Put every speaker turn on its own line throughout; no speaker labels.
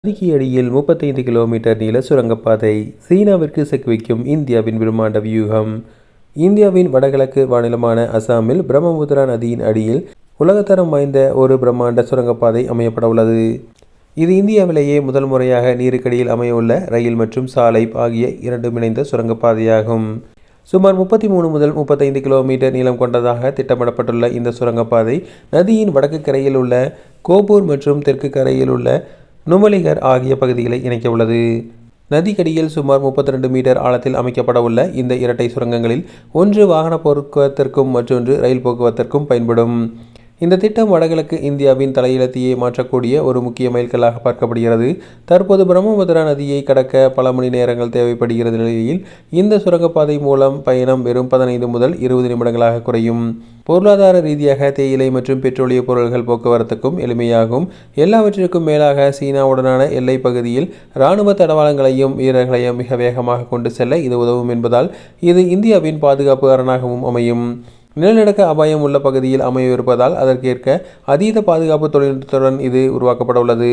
நதிக்கு அடியில் 35 கிலோமீட்டர் நீள சுரங்கப்பாதை. சீனாவிற்கு செக்குவிக்கும் இந்தியாவின் பிரம்மாண்ட வியூகம். இந்தியாவின் வடகிழக்கு மாநிலமான அசாமில் பிரம்மபுத்திரா நதியின் அடியில் உலகத்தரம் வாய்ந்த ஒரு பிரம்மாண்ட சுரங்கப்பாதை அமையப்பட உள்ளது. இது இந்தியாவிலேயே முதல் முறையாக நீருக்கடியில் அமையவுள்ள ரயில் மற்றும் சாலை ஆகிய இரண்டும் இணைந்த சுரங்கப்பாதையாகும். சுமார் 33 முதல் 35 கிலோமீட்டர் நீளம் கொண்டதாக திட்டமிடப்பட்டுள்ள இந்த சுரங்கப்பாதை நதியின் வடக்கு கரையில் உள்ள கோபூர் மற்றும் தெற்கு கரையில் உள்ள நுமலிகர் ஆகிய பகுதிகளை இணைக்க உள்ளது. நதிக்கடியில் சுமார் 32 மீட்டர் ஆழத்தில் அமைக்கப்பட உள்ள இந்த இரட்டை சுரங்கங்களில் ஒன்று வாகன போக்குவரத்திற்கும் மற்றொன்று ரயில் போக்குவரத்திற்கும் பயன்படும். இந்த திட்டம் வடகிழக்கு இந்தியாவின் தலையெழுத்தையே மாற்றக்கூடிய ஒரு முக்கிய மைல்கல்லாக பார்க்கப்படுகிறது. தற்போது பிரம்மபுத்திரா நதியை கடக்க பல மணி நேரங்கள் தேவைப்படுகிறது நிலையில் இந்த சுரங்கப்பாதை மூலம் பயணம் வெறும் 15 முதல் 20 நிமிடங்களாக குறையும். பொருளாதார ரீதியாக தேயிலை மற்றும் பெட்ரோலிய பொருட்கள் போக்குவரத்துக்கும் எளிமையாகும். எல்லாவற்றிற்கும் மேலாக சீனாவுடனான எல்லை பகுதியில் இராணுவ தடவாளங்களையும் வீரர்களையும் மிக வேகமாக கொண்டு செல்ல இது உதவும் என்பதால் இது இந்தியாவின் பாதுகாப்பு அரணாகவும் அமையும். நிலநடுக்க அபாயம் உள்ள பகுதியில் அமையவிருப்பதால் அதற்கேற்க அதீத பாதுகாப்பு தொழில்நுட்பத்துடன் இது உருவாக்கப்பட உள்ளது.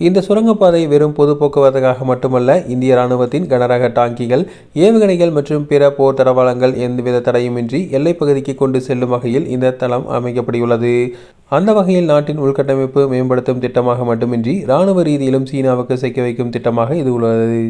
இந்த சுரங்கப்பாதை வெறும் பொது போக்குவரத்துக்காக மட்டுமல்ல, இந்திய இராணுவத்தின் கனரக டாங்கிகள், ஏவுகணைகள் மற்றும் பிற போர் தடவாளங்கள் எந்தவித தடையுமின்றி எல்லைப் பகுதிக்கு கொண்டு செல்லும் வகையில் இந்த தளம் அமைக்கப்பட்டுள்ளது. அந்த வகையில் நாட்டின் உள்கட்டமைப்பு மேம்படுத்தும் திட்டமாக மட்டுமின்றி இராணுவ ரீதியிலும் சீனாவுக்கு சிக்க வைக்கும் திட்டமாக இது உள்ளது.